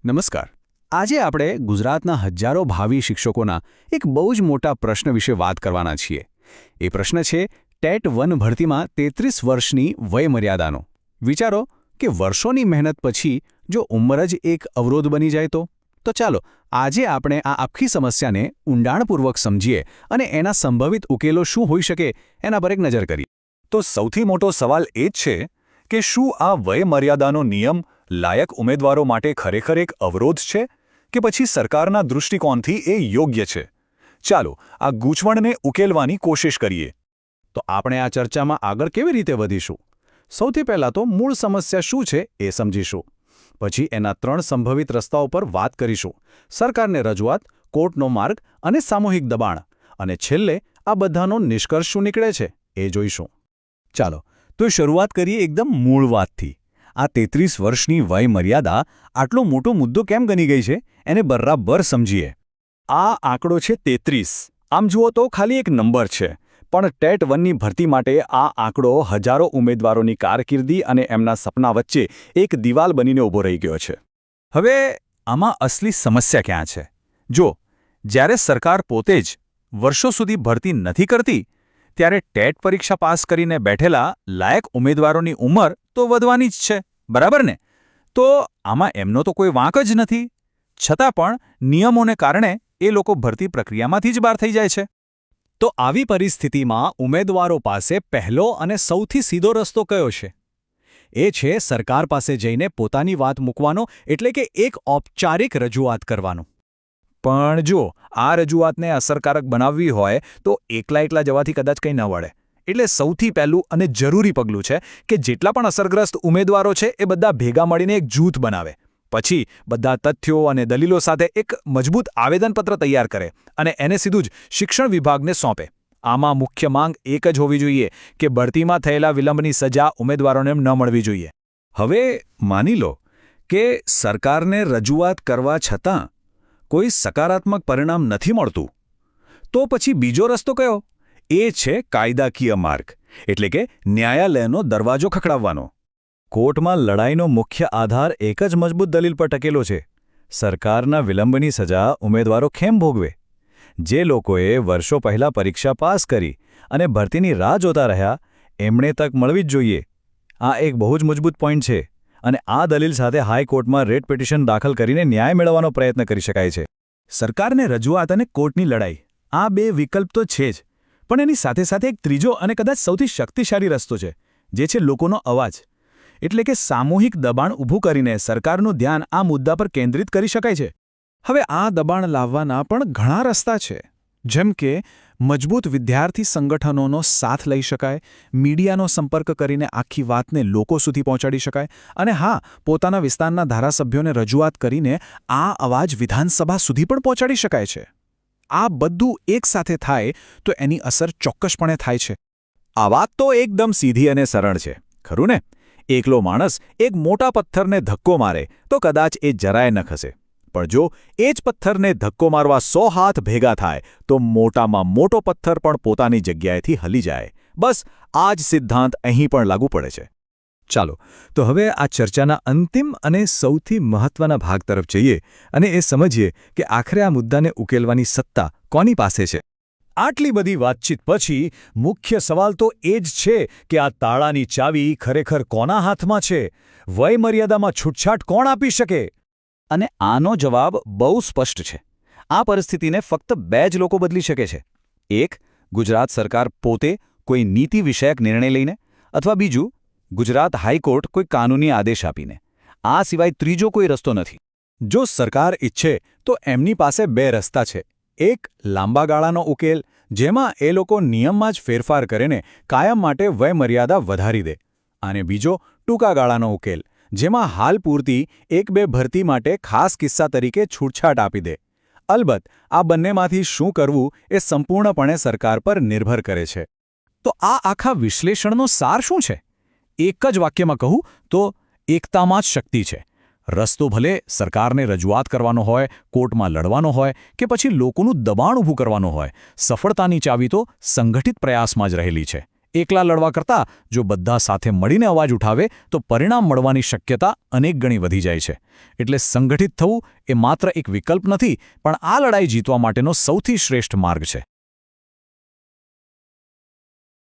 નમસ્કાર. આજે આપણે ગુજરાતના હજારો ભાવિ શિક્ષકોના એક બહુ જ મોટા પ્રશ્ન વિશે વાત કરવાના છીએ. એ પ્રશ્ન છે ટેટ-1 ભરતીમાં 33 વર્ષની વયમર્યાદાનો. વિચારો કે વર્ષોની મહેનત પછી જો ઉંમર જ એક અવરોધ બની જાય તો ચાલો આજે આપણે આ આખી સમસ્યાને ઊંડાણપૂર્વક સમજીએ અને એના સંભવિત ઉકેલો શું હોઈ શકે એના પર એક નજર કરીએ. તો સૌથી મોટો સવાલ એ જ છે કે શું આ વયમર્યાદાનો નિયમ લાયક ઉમેદવારો માટે ખરેખર એક અવરોધ છે કે પછી સરકારના દૃષ્ટિકોણથી એ યોગ્ય છે? ચાલો આ ગૂંચવણને ઉકેલવાની કોશિશ કરીએ. તો આપણે આ ચર્ચામાં આગળ કેવી રીતે વધીશું? સૌથી પહેલાં તો મૂળ સમસ્યા શું છે એ સમજીશું. પછી એના 3 સંભવિત રસ્તાઓ પર વાત કરીશું: સરકારને રજૂઆત, કોર્ટનો માર્ગ અને સામૂહિક દબાણ. અને છેલ્લે આ બધાનો નિષ્કર્ષ શું નીકળે છે એ જોઈશું. ચાલો તો શરૂઆત કરીએ એકદમ મૂળ વાતથી. આ 33 વર્ષની વયમર્યાદા આટલો મોટો મુદ્દો કેમ બની ગઈ છે એને બરાબર સમજીએ. આ આંકડો છે 33. આમ જુઓ તો ખાલી એક નંબર છે, પણ ટેટ-1ની ભરતી માટે આ આંકડો હજારો ઉમેદવારોની કારકિર્દી અને એમના સપના વચ્ચે એક દિવાલ બનીને ઊભો રહી ગયો છે. હવે આમાં અસલી સમસ્યા ક્યાં છે? જો જ્યારે સરકાર પોતે જ વર્ષો સુધી ભરતી નથી કરતી, ત્યારે ટેટ પરીક્ષા પાસ કરીને બેઠેલા લાયક ઉમેદવારોની ઉંમર તો વધવાની જ છે, બરાબર ને? તો આમાં એમનો તો કોઈ વાંક જ નથી. છતાં પણ નિયમોને કારણે એ લોકો ભરતી પ્રક્રિયામાંથી જ બહાર થઈ જાય છે. તો આવી પરિસ્થિતિમાં ઉમેદવારો પાસે પહેલો અને સૌથી સીધો રસ્તો કયો છે? એ છે સરકાર પાસે જઈને પોતાની વાત મૂકવાનો, એટલે કે એક ઔપચારિક રજૂઆત કરવાનો. પણ જો આ રજૂઆતને અસરકારક બનાવવી હોય તો એકલા જવાથી કદાચ કંઈ ન વળે. એટલે સૌથી પહેલું અને જરૂરી પગલું છે કે જેટલા પણ અસરગ્રસ્ત ઉમેદવારો છે એ બધા ભેગા મળીને એક જૂથ બનાવે. પછી બધા તથ્યો અને દલીલો સાથે એક મજબૂત આવેદનપત્ર તૈયાર કરે અને એને સીધું જ શિક્ષણ વિભાગને સોંપે. આમાં મુખ્ય માંગ એક જ હોવી જોઈએ કે ભરતીમાં થયેલા વિલંબની સજા ઉમેદવારોને ન મળવી જોઈએ. હવે માની લો કે સરકારને રજૂઆત કરવા છતાં કોઈ સકારાત્મક પરિણામ નથી મળતું, તો પછી બીજો રસ્તો કયો? એ છે કાયદાકીય માર્ગ, એટલે કે ન્યાયાલયનો દરવાજો ખખડાવવાનો. કોર્ટમાં લડાઈનો મુખ્ય આધાર એક જ મજબૂત દલીલ પર ટકેલો છે: સરકારના વિલંબની સજા ઉમેદવારો કેમ ભોગવે? જે લોકોએ વર્ષો પહેલાં પરીક્ષા પાસ કરી અને ભરતીની રાહ જોતા રહ્યા, એમણે તક મળવી જ જોઈએ. આ એક બહુ જ મજબૂત પોઈન્ટ છે અને આ દલીલ સાથે હાઈકોર્ટમાં રેટ પિટિશન દાખલ કરીને ન્યાય મેળવવાનો પ્રયત્ન કરી શકાય છે. સરકારને રજૂઆત અને કોર્ટની લડાઈ, આ બે વિકલ્પ તો છે જ, પણ એની સાથે સાથે એક ત્રીજો અને કદાચ સૌથી શક્તિશાળી રસ્તો છે, જે છે લોકોનો અવાજ. એટલે કે સામૂહિક દબાણ ઊભું કરીને સરકારનું ધ્યાન આ મુદ્દા પર કેન્દ્રિત કરી શકાય છે. હવે આ દબાણ લાવવાના પણ ઘણા રસ્તા છે. જેમ કે મજબૂત વિદ્યાર્થી સંગઠનોનો સાથ લઈ શકાય, મીડિયાનો સંપર્ક કરીને આખી વાતને લોકો સુધી પહોંચાડી શકાય, અને હા, પોતાના વિસ્તારના ધારાસભ્યોને રજૂઆત કરીને આ અવાજ વિધાનસભા સુધી પણ પહોંચાડી શકાય છે. આ બધું એકસાથે થાય તો એની અસર ચોક્કસપણે થાય છે. આ વાત તો એકદમ સીધી અને સરળ છે, ખરું ને? એકલો માણસ એક મોટા પથ્થરને ધક્કો મારે તો કદાચ એ જરાય ન ખસે, પણ જો એ જ પથ્થરને ધક્કો મારવા 100 હાથ ભેગા થાય તો મોટામાં મોટો પથ્થર પણ પોતાની જગ્યાએથી હલી જાય. બસ આ જ સિદ્ધાંત અહીં પણ લાગુ પડે છે. ચાલો તો હવે આ ચર્ચાના અંતિમ અને સૌથી મહત્વના ભાગ તરફ જઈએ અને એ સમજીએ કે આખરે આ મુદ્દાને ઉકેલવાની સત્તા કોની પાસે છે. આટલી બધી વાતચીત પછી મુખ્ય સવાલ તો એ જ છે કે આ તાળાની ચાવી ખરેખર કોના હાથમાં છે? વયમર્યાદામાં છૂટછાટ કોણ આપી શકે? અને આનો જવાબ બહુ સ્પષ્ટ છે. આ પરિસ્થિતિને ફક્ત 2 જ લોકો બદલી શકે છે. એક, ગુજરાત સરકાર પોતે કોઈ નીતિ વિષયક નિર્ણય લઈને, અથવા બીજું, ગુજરાત હાઈકોર્ટ કોઈ કાનૂની આદેશ આપીને. આ સિવાય ત્રીજો કોઈ રસ્તો નથી. જો સરકાર ઈચ્છે તો એમની પાસે 2 રસ્તા છે. એક, લાંબા ગાળાનો ઉકેલ, જેમાં એ લોકો નિયમમાં જ ફેરફાર કરીને કાયમ માટે વયમર્યાદા વધારી દે. અને બીજો, ટૂંકા ગાળાનો ઉકેલ, જેમાં હાલ પૂરતી 1-2 ભરતી માટે ખાસ કિસ્સા તરીકે છૂટછાટ આપી દે. અલબત્ત આ બંનેમાંથી શું કરવું એ સંપૂર્ણપણે સરકાર પર નિર્ભર કરે છે. તો આ આખા વિશ્લેષણનો સાર શું છે? એક જ વાક્યમાં કહું તો એકતામાં જ શક્તિ છે. રસ્તો ભલે સરકારને રજૂઆત કરવાનો હોય, કોર્ટમાં લડવાનો હોય કે પછી લોકોનું દબાણ ઊભું કરવાનું હોય, સફળતાની ચાવી તો સંગઠિત પ્રયાસમાં જ રહેલી છે. એકલા લડવા કરતાં જો બધા સાથે મળીને અવાજ ઉઠાવે તો પરિણામ મળવાની શક્યતા અનેક ગણી વધી જાય છે. એટલે સંગઠિત થવું એ માત્ર એક વિકલ્પ નથી, પણ આ લડાઈ જીતવા માટેનો સૌથી શ્રેષ્ઠ માર્ગ છે.